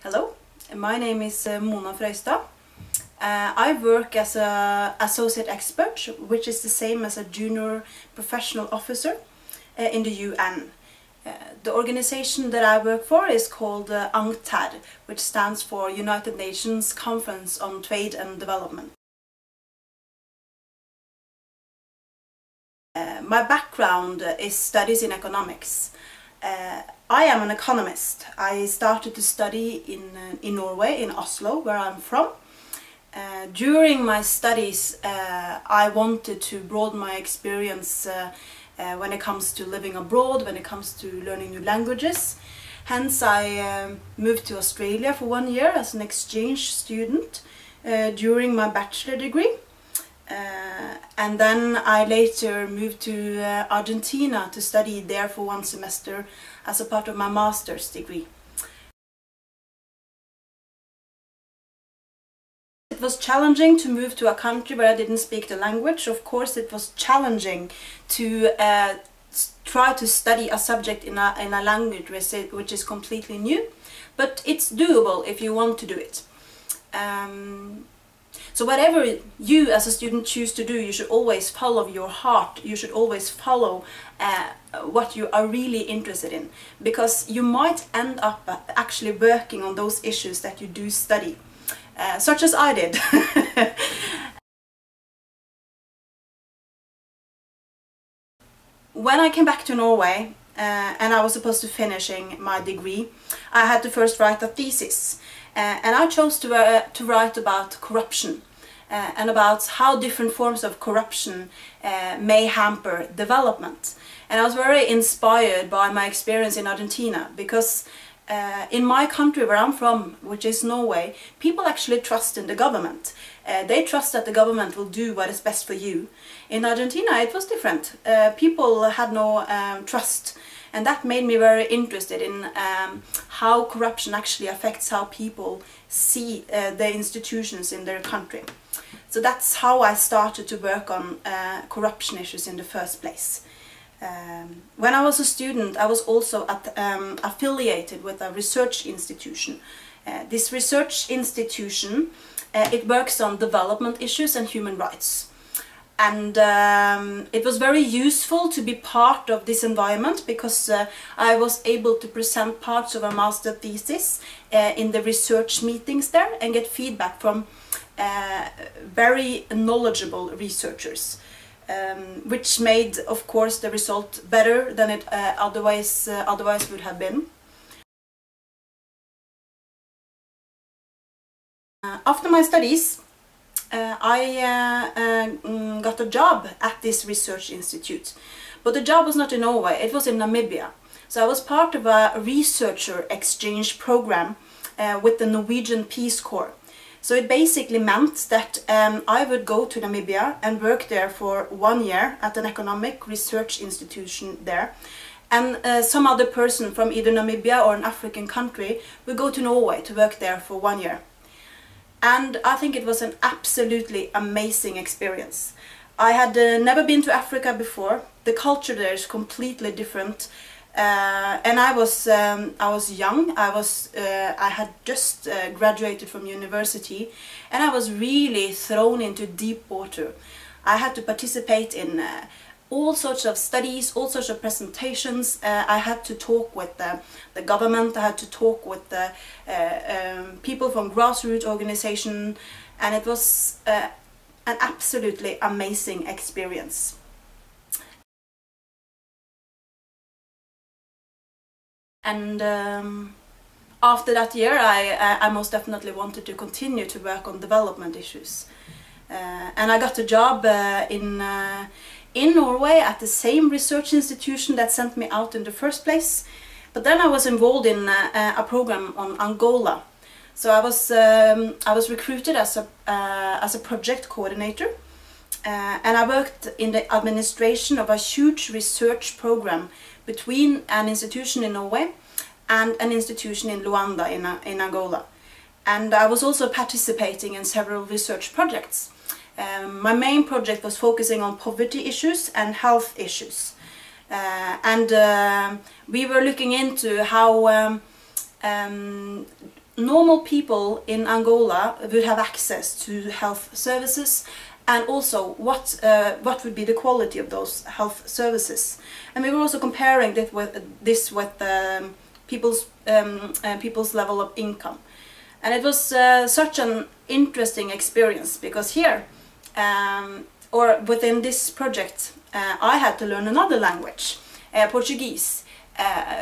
Hello, my name is Mona Frøystad. I work as an associate expert, which is the same as a junior professional officer in the UN. The organization that I work for is called UNCTAD, which stands for United Nations Conference on Trade and Development. My background is studies in economics. I am an economist. I started to study in Norway, in Oslo, where I'm from. During my studies, I wanted to broaden my experience when it comes to living abroad, when it comes to learning new languages. Hence, I moved to Australia for 1 year as an exchange student during my bachelor degree. And then I later moved to Argentina to study there for 1 semester as a part of my master's degree. It was challenging to move to a country where I didn't speak the language. Of course, it was challenging to try to study a subject in a language which is completely new, but it's doable if you want to do it. So whatever you as a student choose to do, you should always follow your heart. You should always follow what you are really interested in, because you might end up actually working on those issues that you do study, such as I did. When I came back to Norway and I was supposed to finishing my degree, I had to first write a thesis. And I chose to write about corruption and about how different forms of corruption may hamper development. And I was very inspired by my experience in Argentina, because in my country where I'm from, which is Norway, people actually trust in the government. They trust that the government will do what is best for you. In Argentina it was different. People had no trust. And that made me very interested in how corruption actually affects how people see the institutions in their country. So that's how I started to work on corruption issues in the first place. When I was a student, I was also affiliated with a research institution. This research institution, it works on development issues and human rights. And it was very useful to be part of this environment, because I was able to present parts of a master thesis in the research meetings there and get feedback from very knowledgeable researchers, which made, of course, the result better than it otherwise would have been. After my studies, I got a job at this research institute, but the job was not in Norway, it was in Namibia. So I was part of a researcher exchange program with the Norwegian Peace Corps. So it basically meant that I would go to Namibia and work there for 1 year at an economic research institution there. And some other person from either Namibia or an African country would go to Norway to work there for 1 year. And I think it was an absolutely amazing experience. I had never been to Africa before. The culture there is completely different. And I was young. I had just graduated from university, and I was really thrown into deep water. I had to participate in all sorts of studies, all sorts of presentations. I had to talk with the government, I had to talk with the people from grassroots organization, and it was an absolutely amazing experience. And after that year, I most definitely wanted to continue to work on development issues. And I got a job in Norway at the same research institution that sent me out in the first place. But then I was involved in a program on Angola. So I was recruited as a project coordinator, and I worked in the administration of a huge research program between an institution in Norway and an institution in Luanda in Angola. And I was also participating in several research projects. My main project was focusing on poverty issues and health issues. We were looking into how normal people in Angola would have access to health services, and also what would be the quality of those health services. And we were also comparing this with people's level of income. And it was such an interesting experience, because here, or within this project, I had to learn another language, Portuguese,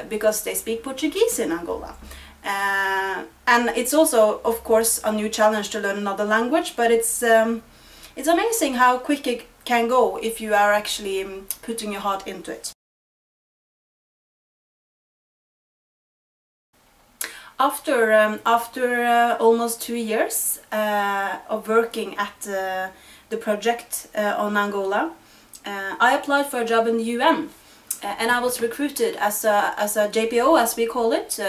because they speak Portuguese in Angola. And it's also, of course, a new challenge to learn another language, but it's amazing how quick it can go if you are actually putting your heart into it. After almost 2 years of working at the project on Angola, I applied for a job in the UN, and I was recruited as a JPO, as we call it,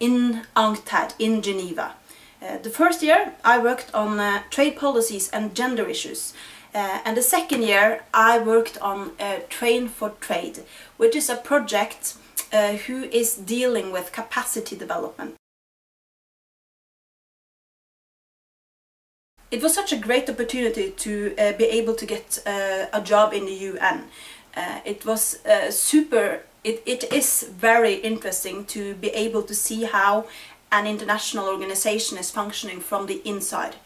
in UNCTAD in Geneva. The first year I worked on trade policies and gender issues, and the second year I worked on Train for Trade, which is a project who is dealing with capacity development. It was such a great opportunity to be able to get a job in the UN. It was it is very interesting to be able to see how an international organization is functioning from the inside.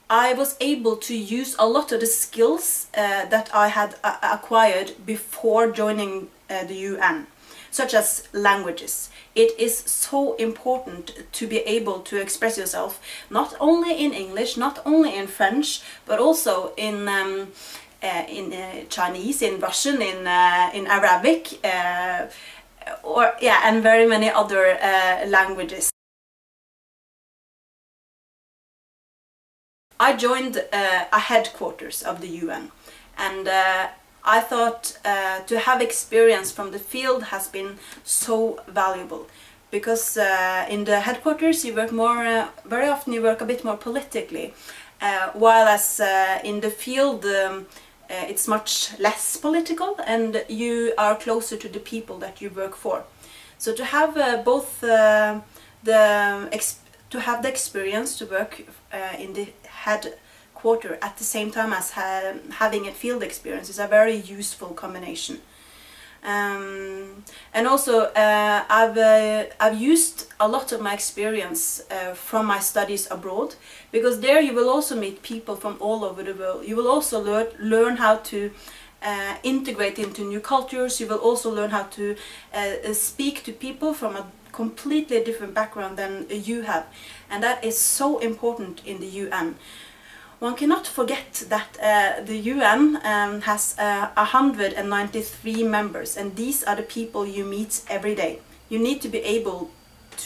I was able to use a lot of the skills that I had acquired before joining the UN, such as languages. It is so important to be able to express yourself not only in English, not only in French, but also in Chinese, in Russian, in Arabic, and very many other languages. I joined a headquarters of the UN, and I thought to have experience from the field has been so valuable, because in the headquarters you work more, very often you work a bit more politically, while as in the field it's much less political, and you are closer to the people that you work for. So to have both to have the experience to work in the headquarter at the same time as having a field experience is a very useful combination. And also I've used a lot of my experience from my studies abroad, because there you will also meet people from all over the world. You will also learn how to integrate into new cultures. You will also learn how to speak to people from a completely different background than you have, and that is so important in the UN. One cannot forget that the UN has 193 members, and these are the people you meet every day. You need to be able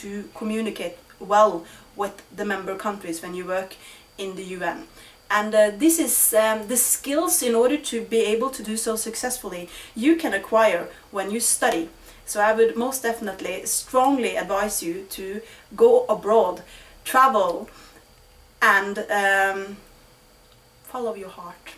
to communicate well with the member countries when you work in the UN. And this is the skills, in order to be able to do so successfully, you can acquire when you study. So I would most definitely strongly advise you to go abroad, travel, and follow your heart.